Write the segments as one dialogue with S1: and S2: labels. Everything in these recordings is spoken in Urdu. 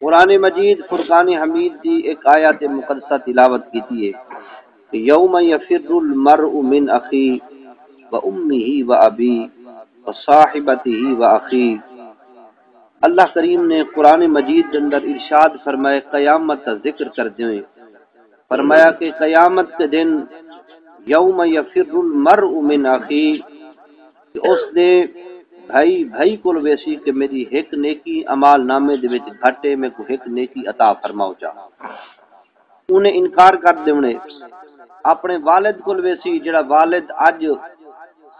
S1: قرآن مجید فرقان حمید دی ایک آیات مقدسہ تلاوت کیتی ہے کہ یوم یفر المرء من اخی و امہ و ابی و صاحبتہ و اخی۔ اللہ کریم نے قرآن مجید کے اندر ارشاد فرمائے قیامت کا ذکر کرتے ہوئے فرمایا کہ قیامت کے دن یوم یفر المرء من اخی، کہ اس نے بھائی کو ویسی کہ میری ایک نیکی عمال نامے دے وچ گھٹے میں کو ایک نیکی عطا فرماؤ چا، انہیں انکار کر دے، انہیں اپنے والد کو ویسی جڑا والد اج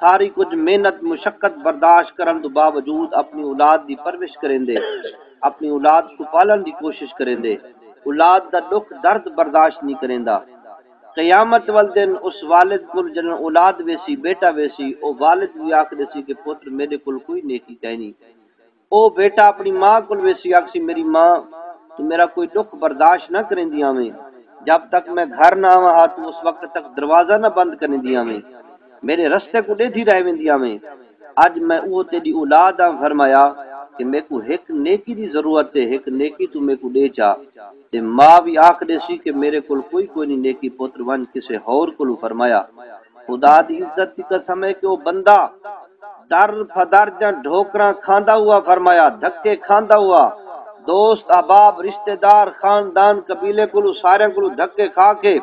S1: ساری کچھ محنت مشقت برداشت کرن تو باوجود اپنی اولاد دی پرورش کریں دے، اپنی اولاد کو پالن دی کوشش کریں دے، اولاد دا دکھ درد برداشت نہیں کریں دا۔ قیامت وال دن اس والد کو جن اولاد ویسی بیٹا ویسی، او والد بھی آکھ سی کہ پتر میرے کول کوئی نیکی کہنی، او بیٹا اپنی ماں کو ویسی آکھ میری ماں تو میرا کوئی دکھ برداشت نہ کریں دیا میں، جب تک میں گھر نہ آواں تو اس وقت تک دروازہ نہ بند کریں دیا میں، میرے رستے کو دے تھی رہ وندیا میں، اج میں وہ تیری اولاد ہاں، فرمایا کہ میں کو ایک نیکی دی ضرورت ہے، ایک نیکی تو میں کو دے چا، تے ماں بھی آکھ دے سی کہ میرے کول کوئی نہیں نیکی، پتر ون کسے اور کولو، فرمایا خدا دی عزت کی قسم ہے کہ وہ بندہ در فدر جا ڈھوکراں کھاندا ہوا، فرمایا دھکے کھاندا ہوا، دوست احباب رشتہ دار خاندان قبیلے کولو سارے کولو دھکے کھا کے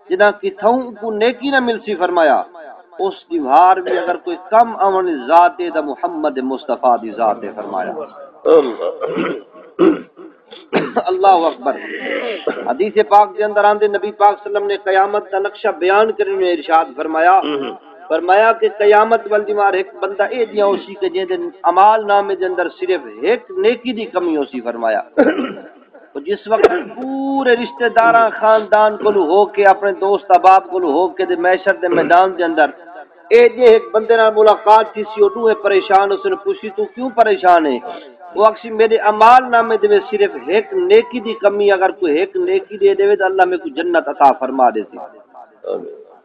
S1: جنہاں کتھوں کو نیکی نہ ملسی، فرمایا اس دیوار بھی اگر کوئی کم امن ذات ہے دا محمد مصطفیٰ دی ذات ہے، فرمایا اللہ اکبر۔ حدیث پاک کے اندر آندے نبی پاک صلی اللہ علیہ وسلم نے قیامت کا نقشہ بیان کرنے میں ارشاد فرمایا کہ قیامت وال دیوار ایک بندہ اے دیا اسی کہ جے دن اعمال نامے دے اندر صرف ایک نیکی دی کمی ہوسی، فرمایا جس وقت پورے رشتہ داراں خاندان کولو ہو کے اپنے دوست احباب کولو ہو کے دے محشر دے میدان دے اندر اے جے ایک بندے نال ملاقات تھی سی، او ہے پریشان، اس نے پوچھی تو کیوں پریشان ہے؟ وہ اکسی میرے اعمال نامے دے صرف ایک نیکی دی کمی، اگر کوئی ایک نیکی دے دے تو اللہ میں کو جنت عطا فرما دے سی۔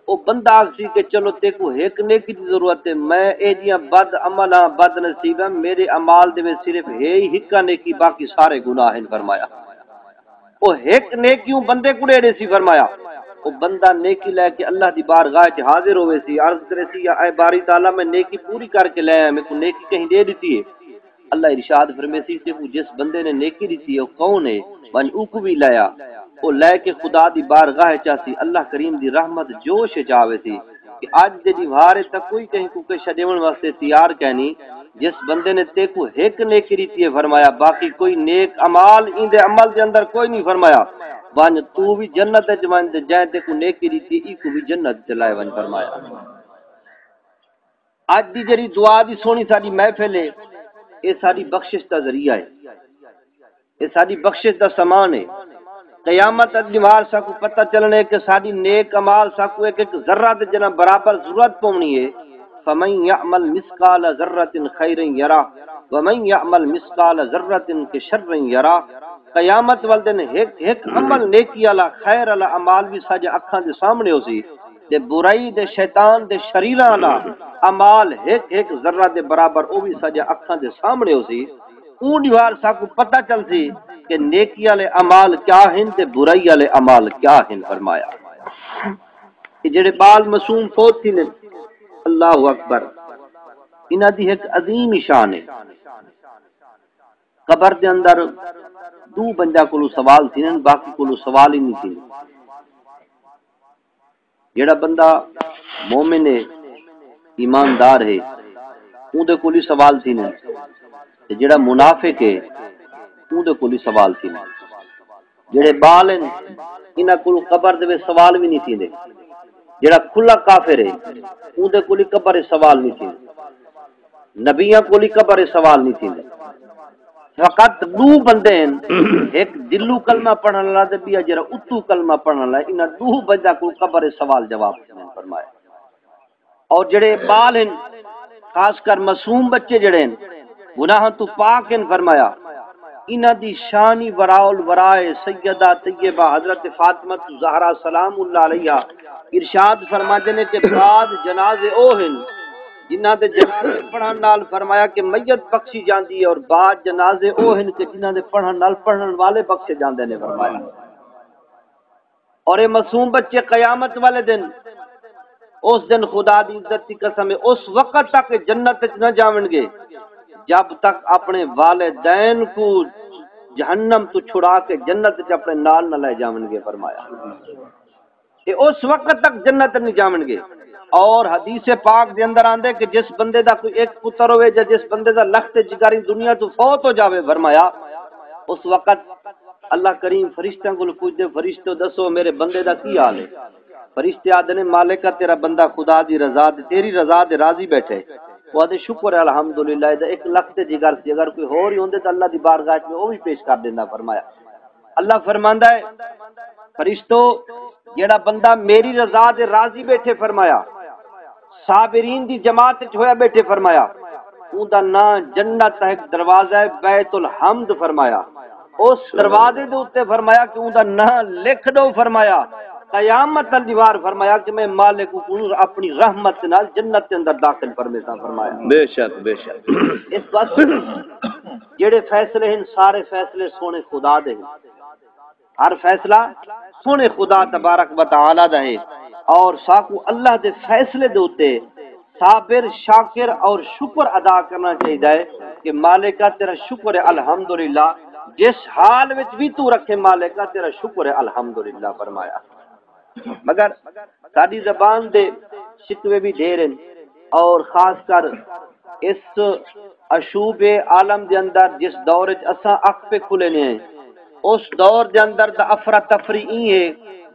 S1: او بندہ اکسی کہ چلو تے کو ایک نیکی دی ضرورت ہے، میں اے جیاں بد عملاں بد نصیباں میرے اعمال دے صرف ہے ہی ہکا نیکی، باقی سارے گناہ ہیں، فرمایا او ایک نیکیوں بندے کو دے سی، فرمایا او بندہ نیکی لے کے اللہ دی بارگاہ وچ حاضر ہوئے سی، عرض کرے سی یا اے باری تعالی میں نیکی پوری کر کے لے آیا، میں کو نیکی کہیں دے دیتی ہے۔ اللہ ارشاد فرمائے سی کہ جس بندے نے نیکی دیتی ہے وہ کون ہے؟ من او کو بھی لایا، او لے کے خدا دی بارگاہ چاسی اللہ کریم دی رحمت جوش جاوے سی کہ اج دے دیوارے تک کوئی کہیں کو کے شڈیون واسطے تیار کہنی، جس بندے نے تے کو ایک نیکی دیتی ہے، فرمایا باقی کوئی نیک عمل ان دے عمل دے اندر کوئی نہیں، فرمایا وان تو بھی جنت وچ وان تے جے تے کو نیکی دیتی ای کو بھی جنت تے لائے ون، فرمایا۔ اج دی جڑی دعا دی سونی ساری محفل ہے، یہ ساری بخشش کا ذریعہ ہے، یہ ساری بخشش کا سامان ہے۔ قیامت دیوار سا کو پتہ چلنے کہ ساری نیک امال سا کو ایک ایک ذرہ دے جنا برابر ضرورت پونی ہے۔ فمن يعمل مثقال ذرة خيرا يره ومن يعمل مثقال ذرة شرا يره۔ قیامت وال دن ایک ایک عمل نیکی والا خیر والا اعمال بھی ساجے اکھاں دے سامنے ہوسی، تے برائی دے شیطان دے شریراں والا اعمال ایک ایک ذرہ دے برابر او بھی ساجے اکھاں دے سامنے ہوسی۔ اون دیوار سا کو پتہ چلسی کہ نیکی والے اعمال کیا ہیں تے برائی والے اعمال کیا ہیں، فرمایا۔ کہ جڑے بال معصوم فوت تھی نے، اللہ اکبر، انہاں دی ایک عظیم شان ہے۔ قبر دے اندر دو بندہ کولو سوال تھی، باقی کولو سوال ہی نہیں تھی۔ جڑا بندہ مومن ہے، ایماندار ہے، اون دے کول ہی سوال تھی نے، تے جڑا منافق ہے اون دے کول ہی سوال تھی نے۔ جڑے بال ہیں انہاں کول قبر دے سوال بھی نہیں تھیندے، جڑا کھلا کافر ہے اون دے کول قبر سوال نہیں تھیندے، نبیاں کول قبر سوال نہیں تھیندے۔ فقط دو بندے ہیں، ایک دلو کلمہ پڑھن والا تے بیا جڑا اتو کلمہ پڑھن والا، انہاں دو بندہ کول قبر سوال جواب فرمایا۔ اور جڑے بال ہیں خاص کر معصوم بچے جڑے ہیں گناہاں تو پاک ہیں، فرمایا انہاں دی شانی وراء الورائے سیدہ طیبہ حضرت فاطمہ زہرا سلام اللہ علیہا ارشاد فرماتے ہیں کہ بعد جنازے او ہیں جنہاں دے جنازے پڑھن نال فرمایا کہ میت بخشی جاندی ہے، اور بعد جنازے او ہن کہ جنہاں دے پڑھن نال پڑھن والے بخشے جاندے نے فرمایا۔ اور یہ معصوم بچے قیامت والے دن، اس دن خدا دی عزت کی قسم ہے اس وقت تک جنت وچ نہ جاون گے جب تک اپنے والدین کو جہنم تو چھڑا کے جنت وچ اپنے نال نہ لے جاون گے فرمایا۔ کہ اس وقت تک جنت نہیں جاون گے۔ اور حدیث پاک دے اندر آندے کہ جس بندے دا کوئی ایک پتر ہوئے یا جس بندے دا لخت جگاری دنیا تو فوت ہو جاوے فرمایا، اس وقت اللہ کریم فرشتوں کو پوچھتے، فرشتوں دسو میرے بندے دا کی حال ہے؟ فرشتے آدھے نے مالکہ تیرا بندہ خدا دی رضا دے تیری رضا دے راضی بیٹھے۔ وہ آدھے شکر ہے الحمدللہ دا ایک لخت جگر سی، اگر کوئی ہو رہی ہوندے تو اللہ دی بارگاہ میں وہ بھی پیش کر دینا فرمایا۔ اللہ فرماندا ہے فرشتوں جیڑا بندہ میری رضا دے راضی بیٹھے فرمایا، صابرین دی جماعت وچ ہویا بیٹھے فرمایا، اون دا نام جنت ہے، ایک دروازہ ہے بیت الحمد فرمایا، اس دروازے دے اوتے فرمایا کہ اون دا نام لکھ دو فرمایا، قیامت تل دیوار فرمایا کہ میں مالک کو اپنی رحمت نال جنت کے اندر داخل فرمیتا فرمایا۔ بے شک بے شک۔ اس بات جڑے فیصلے ہیں سارے فیصلے سونے خدا دے ہیں، ہر فیصلہ سونے خدا تبارک و تعالی دا ہے، اور ساکو اللہ دے فیصلے دے اوتے صابر شاکر اور شکر ادا کرنا چاہیے کہ مالکہ تیرا شکر ہے الحمدللہ، جس حال وچ بھی تو رکھے مالکہ تیرا شکر ہے الحمدللہ فرمایا۔ مگر ساری زبان دے شکوے بھی ڈھیر ہیں، اور خاص کر اس اشوب عالم دے اندر جس دور وچ اساں اکھ پہ کھلے نے ہیں، اس دور دے اندر دا افراتفری ہے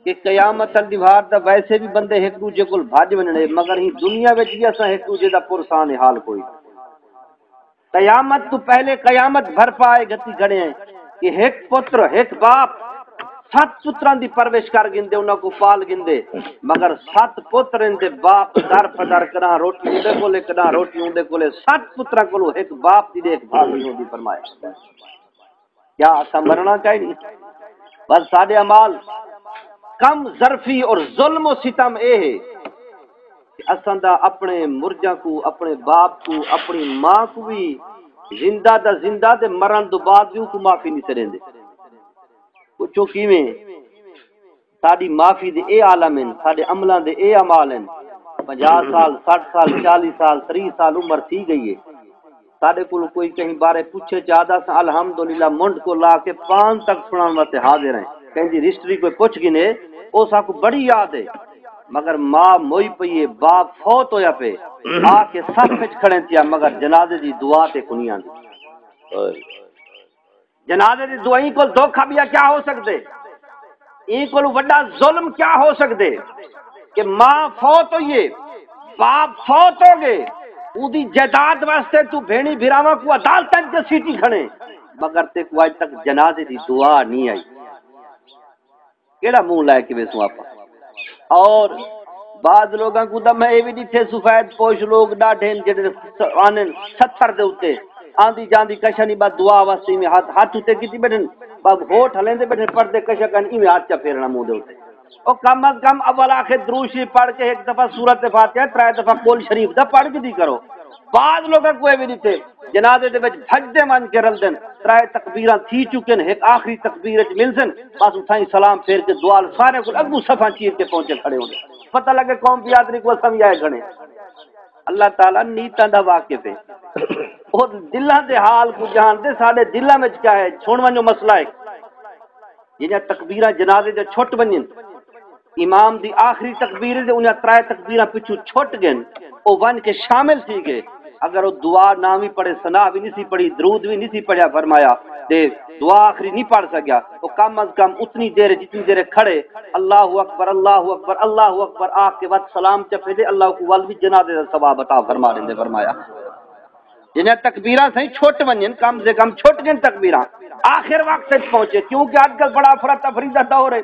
S1: کہ قیامت دیوار دا ویسے بھی بندے ایک دوجے کول بھاج وننے، مگر ہی دنیا وچ بھی اساں ایک دوجے دا پرسان حال کوئی۔ قیامت تو پہلے قیامت بھر پائے گتی کھڑے ہیں کہ ایک پتر ایک باپ 7 پتراں دی پرورش کر گندے، انہاں کو پال گندے، مگر 7 پتر دے باپ در پدر کنا روٹی دے کولے کنا روٹی اندے کولے، 7 پتراں کولو ایک باپ دی دیکھ بھال نہیں ہوندی فرمایا۔ کیا اساں مرنا چاہیے؟ بس سارے اعمال کم ظرفی اور ظلم و ستم اے ہے کہ اساں دا اپنے مرجاں کو، اپنے باپ کو، اپنی ماں کو بھی زندہ دا زندہ دے مرن تو بعد بھی کو معافی نہیں سریندے۔ پوچھو کیویں؟ ساڈی معافی دے اے عالم ہیں، ساڈے عملاں دے اے اعمال ہیں۔ 50 سال 60 سال 40 سال 30 سال عمر تھی گئی ہے، ساڈے کول کوئی کہیں بارے پوچھے چاہدا سا الحمدللہ منڈ کو لا کے 5 تک سنان واسطے حاضر ہیں، کہیں جی ہسٹری کوئی پوچھ گنے او ساکو بڑی یاد ہے، مگر ماں موئی پئی ہے، باپ فوت ہویا پہ آ کے صف وچ کھڑے تھیا، مگر جنازے دی دعا تے کونی آندی۔ جنازے دی دعائیں کو دھوکھا بھی کیا ہو سکدے؟ این کو بڑا ظلم کیا ہو سکدے کہ ماں فوت ہوئیے، باپ فوت ہو گئے، اودی جائیداد واسطے تو بھینی بھراواں کو عدالتاں تے سیٹی کھڑے، مگر تے کو اج تک جنازے دی دعا نہیں آئی۔ کیڑا منہ لائے کے ویسوں آپا؟ اور بعض لوگاں کو میں اے وی ڈٹھے سفید پوش لوگ ڈاڈھے جڑے آنن 70 دے اوتے آندی جاندی کشا نہیں با دعا واسطے میں ہاتھ اتے کیتی بیٹھن، با ہوٹھ ہلیندے بیٹھے پردے کشا کن ایویں ہاتھ چا پھیرنا منہ دے اوتے۔ او کم از کم اول آخر درود شریف پڑھ کے ایک دفعہ سورۃ فاتحہ 3 دفعہ قول شریف دا پڑھ کے دی کرو۔ بعض لوگاں کو اے وی ڈٹھے جنازے دے وچ بھجدے من کے رلدن، 3 تکبیراں تھی چکن، ایک آخری تکبیر وچ ملسن، بس اتھائی سلام پھیر کے دعا سارے کو اگو صفاں چیر کے پہنچے کھڑے ہوندے، پتہ لگے قوم بیادری کو سمجھائے کھڑے۔ اللہ تعالیٰ نیتاں دا واقف ہے، اور دلاں دے حال کو جان دے، ساڈے دلاں وچ کیا ہے چھوڑ ونجو مسئلہ ہے۔ جنہاں تکبیراں جنازے دے چھٹ ونجن، امام دی آخری تکبیر دے انہاں 3 تکبیراں پچھو چھٹ گئن، او ون کے شامل تھی گئے، اگر وہ دعا نہ بھی پڑھے، ثنا بھی نہیں سی پڑھی، درود بھی نہیں سی پڑھیا فرمایا تے دعا آخری نہیں پڑھ سکیا، تو کم از کم اتنی دیر جتنی دیر کھڑے اللہ اکبر اللہ اکبر اللہ اکبر آخ کے بعد سلام چپے دے، اللہ کو ول بھی جنازے دا ثواب عطا فرما دے فرمایا۔ جنہیں تکبیراں سہی چھوٹ ونجن، کم سے کم چھوٹ گئن تکبیراں، آخر وقت سے پہنچے، کیونکہ آج کل بڑا افراتفری دا دور ہے،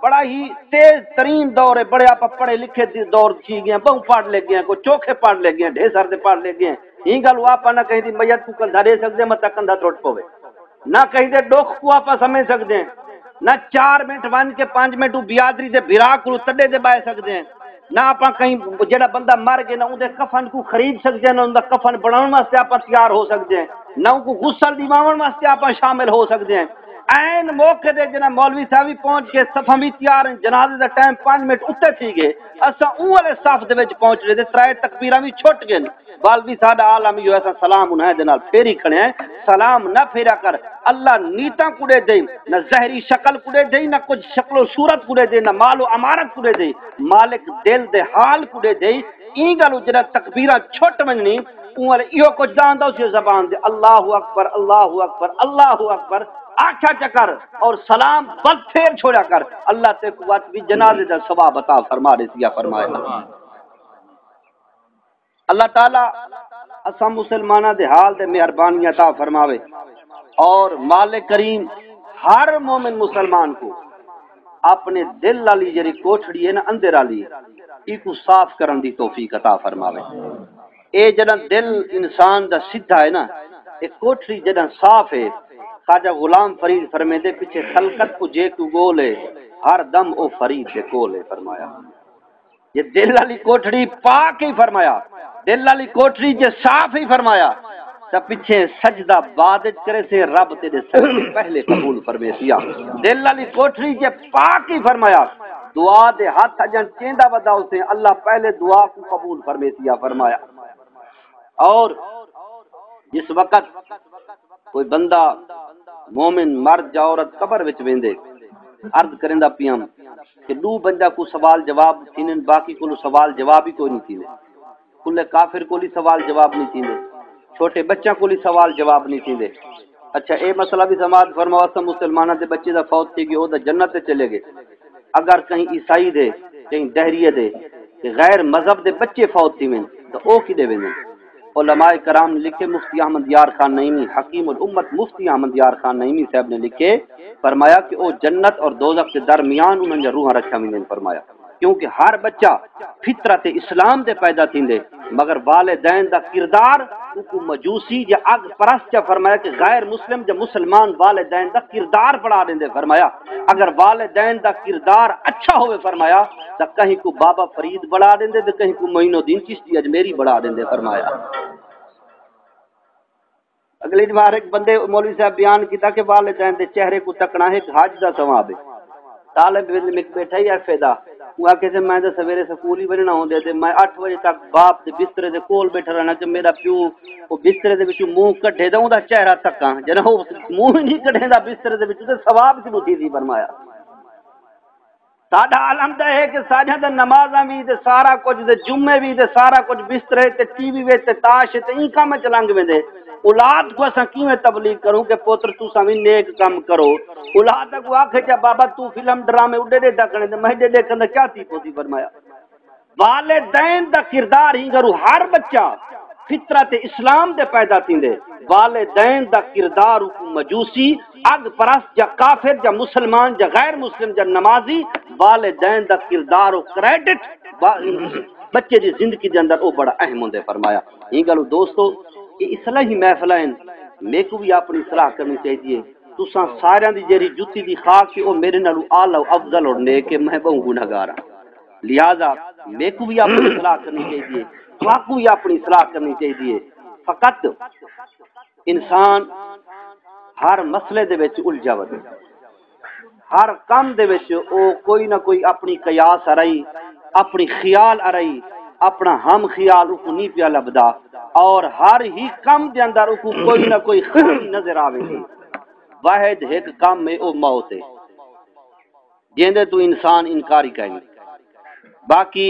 S1: بڑا ہی تیز ترین دور ہے، بڑے آپ پڑھے لکھے دور کی گئے، بہو پڑھ لے گئے، کوئی چوکھے پڑھ لے گئے، ڈھیر سارے پڑھ لے گئے، یہ گل وہ آپ نہ کہیں دی میت کو کل دھرے سکتے مت کندھا ٹوٹ پوے، نہ کہیں دے ڈوکھ کو آپ سمجھ سکتے ہیں، نہ 4 منٹ ون کے 5 منٹ بیادری دے بھرا کو تڈے دے بائے سکتے ہیں، نہ آپ کہیں جڑا بندہ مر گیا نہ اندر کفن کو خرید سکتے ہیں، نہ اندر کفن بناؤ واسطے آپ تیار ہو سکتے ہیں، نہ ان کو غسل دیواون واسطے آپ شامل ہو سکتے ہیں۔ این موقع دے جنا مولوی صاحب بھی پہنچ کے صفاں بھی تیار ہیں، جنازے دا ٹائم 5 منٹ اتے تھی گئے، اساں اون والے صف دے وچ پہنچ رہے تے ترائے تکبیراں بھی چھٹ گئے، مولوی ساڈا عالم جو ایسا سلام انہیں دے نال پھیری کھڑے ہیں، سلام نہ پھیرا کر، اللہ نیتاں کڑے دے، نہ زہری شکل کڑے دے، نہ کچھ شکل و صورت کڑے دے، نہ مال و امارت کڑے دے، مالک دل دے حال کڑے دے، این گل جڑا تکبیراں چھٹ ونجنی اون والے ایو کچھ جاندا اسی زبان دے اللہ اکبر اللہ اکبر اللہ اکبر آکھا چکر اور سلام بد پھیر چھوڑا کر، اللہ تے قوت بھی جنازے دا ثواب عطا فرما دے سیا فرمائے اللہ تعالی اساں مسلماناں دے حال دے مہربانی عطا فرماوے، اور مالک کریم ہر مومن مسلمان کو اپنے دل والی جڑی کوٹھڑی ہے نا اندر والی کو صاف کرن دی توفیق عطا فرماوے۔ اے جڑا دل انسان دا سیدھا ہے نا، اے کوٹھڑی جڑا صاف ہے، خواجہ غلام فرید فرمیندے پیچھے خلقت کو جے کو گول ہے ہر دم او فرید دے کول ہے فرمایا۔ یہ دل والی کوٹھڑی پاک ہی فرمایا، دل والی کوٹھڑی جے صاف ہی فرمایا تا پیچھے سجدہ بعد کرے سے رب تیرے سجدے پہلے قبول فرمے سیا۔ دل والی کوٹھڑی جے پاک ہی فرمایا، دعا دے ہاتھ اجن چیندا ودا اسے اللہ پہلے دعا کو قبول فرمے سیا فرمایا۔ اور جس وقت کوئی بندہ مومن مرد یا عورت قبر وچ ویندے عرض کریندا پیام کہ دو بندہ کو سوال جواب تھینن، باقی کو سوال جواب ہی کوئی نہیں تھیندے، کلے کافر کو سوال جواب نہیں تھیندے، چھوٹے بچوں کو سوال جواب نہیں تھیندے۔ اچھا اے مسئلہ بھی سماعت فرماؤ، سب مسلمانوں دے بچے دا فوت تھی گئے او دا جنت تے چلے گئے، اگر کہیں عیسائی دے کہیں دہریے دے کہ غیر مذہب دے بچے فوت تھی وین تو او کی دے وین؟ علماء کرام نے لکھے، مفتی احمد یار خان نعیمی حکیم الامت مفتی احمد یار خان نعیمی صاحب نے لکھے، فرمایا کہ او جنت اور دوزخ کے درمیان انہوں نے روح رکھا میں نے فرمایا، کیونکہ ہر بچہ فطرت اسلام دے پیدا تھیندے، مگر والدین دا کردار کو مجوسی یا اگ پرست جا فرمایا کہ غیر مسلم یا مسلمان والدین دا کردار بڑھا دیندے فرمایا، اگر والدین دا کردار اچھا ہوئے فرمایا تو کہیں کو بابا فرید بڑھا دیندے تو کہیں کو معین الدین چشتی اجمیری بڑھا دیندے فرمایا۔ اگلی بار ایک بندے مولوی صاحب بیان کیتا کہ والدین دے چہرے کو تکنا ہے حج دا ثواب ہے، طالب علم ایک بیٹھا ہی ایفے دا وہ آ کے میں تو سویرے سکول ہی بننا ہوندے تے میں 8 بجے تک باپ دے بسترے دے کول بیٹھا رہنا کہ میرا پیو وہ بسترے دے وچوں منہ کڈھے دا اوندا چہرہ تکاں، جنا وہ منہ ہی نہیں کڈھے دا بسترے دے وچوں تے ثواب کیوں تھی فرمایا۔ ساڈا عالم دا ہے کہ ساڈا تے نمازاں بھی تے سارا کچھ تے جمعے بھی تے سارا کچھ بسترے تے ٹی وی وچ تے تاش تے این کام وچ لنگ ویندے، اولاد کو اساں کیویں تبلیغ کروں کہ پوتر تساں وی نیک کام کرو، اولاد کو آکھے کہ بابا تو فلم ڈرامے اڈے دے ڈکنے تے میں دے کندا کیا تھی پوتی فرمایا۔ والدین دا کردار ہی کرو، ہر بچہ فطرت اسلام دے پیدا تھیندے، والدین دا کردار کو مجوسی اگ پرست یا کافر یا مسلمان یا غیر مسلم یا نمازی، والدین دا کردار و کریڈٹ بچے دی زندگی دے اندر او بڑا اہم ہوندے فرمایا۔ یہ گل دوستو یہ اصلاحی محفل ہیں، میں کو بھی اپنی اصلاح کرنی چاہیے، تساں سارے دی جیری جُتی دی خاک کہ او میرے نالو اعلی و افضل اور نیک ہے، میں بہت گنہگار ہاں، لہذا میں کو بھی اپنی اصلاح کرنی چاہیے، تو کو بھی اپنی اصلاح کرنی چاہیے۔ فقط انسان ہر مسئلے دے وچ الجھا وے، ہر کام دے وچ او کوئی نہ کوئی اپنی قیاس آرائی، اپنی خیال آرائی، اپنا ہم خیال کو نہیں پیا لبدا، اور ہر ہی کام دے اندر کو کوئی نہ کوئی خامی نظر آوے گی۔ واحد ایک کام میں او موت ہے جیندے تو انسان انکاری کہیں، باقی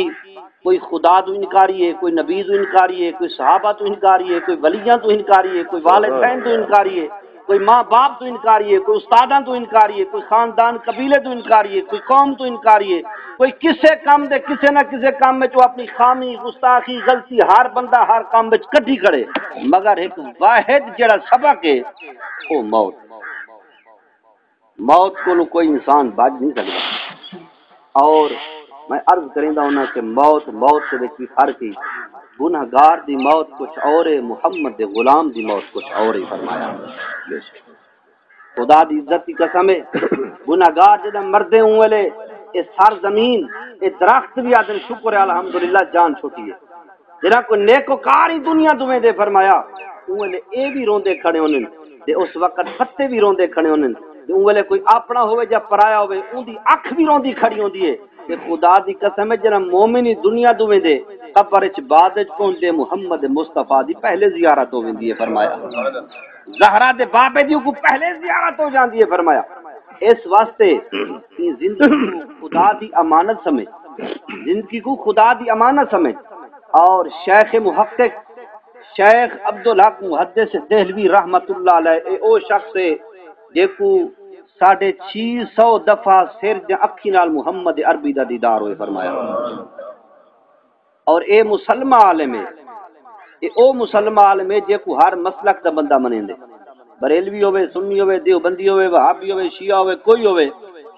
S1: کوئی خدا تو انکاری ہے، کوئی نبی تو انکاری ہے، کوئی صحابہ تو انکاری ہے، کوئی ولیاں تو انکاری ہے، کوئی والدین تو انکاری ہے، کوئی ماں باپ تو انکاری ہے، کوئی استاداں تو انکاری ہے، کوئی خاندان قبیلے تو انکاری ہے، کوئی قوم تو انکاری ہے، کوئی کسے کام دے کسے نہ کسے کام میں جو اپنی خامی گستاخی غلطی ہر بندہ ہر کام وچ کڈھی کرے، مگر ایک واحد جڑا سبق ہے وہ موت، موت کو کوئی انسان بچ نہیں سکتا۔ اور میں عرض کریندا ہوں کہ موت کے وچ بھی فرق ہے، گنہگار دی موت کچھ اور ہے، محمد دے غلام دی موت کچھ اور ہی فرمایا۔ خدا دی عزت کی قسم ہے، گنہگار جدے مردے ہوں والے اس سر زمین اے درخت بھی آدن شکر ہے الحمدللہ جان چھوٹی ہے جنہاں کو نیکوکار ہی دنیا دویں دے فرمایا اوے اے بھی روندے کھڑے ہونن تے اس وقت پتے بھی روندے کھڑے ہونن تے اوے کوئی اپنا ہوے یا پرایا ہوے اون دی اکھ بھی روندی کھڑی ہوندی ہے کہ خدا دی قسم ہے جنہاں مومن ہی دنیا دویں دے قبر وچ بعد وچ پہنچے محمد مصطفی دی پہلے زیارت ہوندی ہے فرمایا زہرا دے بابے دی کو پہلے زیارت ہو جاندی ہے فرمایا اس واسطے کہ زندگی کو خدا دی امانت سمجھ زندگی کو خدا دی امانت سمجھ اور شیخ محقق شیخ عبدالحق محدث دہلوی رحمت اللہ علیہ اے او شخص ہے دیکھو 650 دفعہ سر جا اکھی نال محمد عربی دا دیدار ہوئے فرمایا اور اے مسلمہ عالم ہے اے او مسلمہ عالم ہے جے کو ہر مسلک دا بندہ منین دے بریلوی ہوئے سنی ہوئے دیوبندی ہوئے وہابی ہوئے شیعہ ہوئے کوئی ہوئے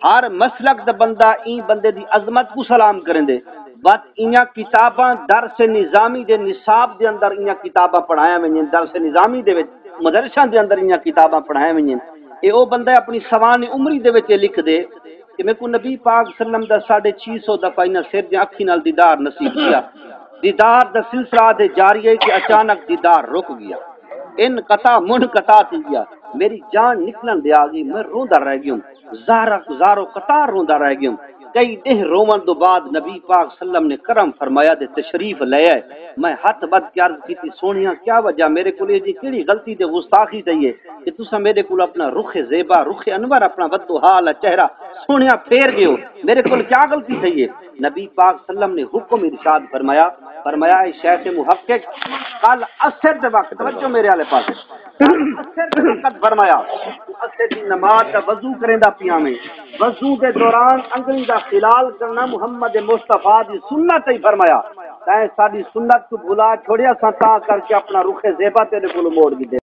S1: ہر مسلک دا بندہ این بندے دی عظمت کو سلام کریں دے بات انہاں کتاباں درس نظامی دے نصاب دے اندر انہاں کتاباں پڑھایا میں درس نظامی دے وچ مدرسہ دے اندر انہاں کتاباں پڑھایا میں اے او بندہ اپنی سوان عمری دے وچ لکھ دے کہ میں کو نبی پاک صلی اللہ علیہ وسلم دا 650 دفعہ انہاں سر دی اکھی نال دیدار نصیب کیا دیدار دا سلسلہ دے جاری ہے کہ اچانک دیدار رک گیا ان قطع منقطع تھی گیا میری جان نکلن دے آگئی میں روندا رہ گیا ہوں زارو قطار روندا رہ گیا ہوں کئی دہ رومن دو بعد نبی پاک صلی اللہ علیہ وسلم نے کرم فرمایا دے تشریف لے آئے میں ہاتھ بد کے عرض کی تھی سونیاں کیا وجہ میرے کو لے جی کیڑی غلطی دے گستاخی دئیے کہ تسا میرے کو اپنا رخ زیبا رخ انور اپنا ود حال چہرہ سونیاں پھیر گئے ہو میرے کو کیا غلطی دئیے نبی پاک صلی اللہ علیہ وسلم نے حکم ارشاد فرمایا اے شیخ محقق کل عصر دے وقت توجہ میرے والے پاس عصر دے وقت فرمایا عصر دی نماز دا وضو کریندا پیاں میں وضو دے دوران انگلی دا خلال کرنا محمد مصطفیٰ دی سنت ہی فرمایا تے ساری سنت کو بھلا چھوڑیا سا تا کر کے اپنا رخ زیبا تیرے کول موڑ دی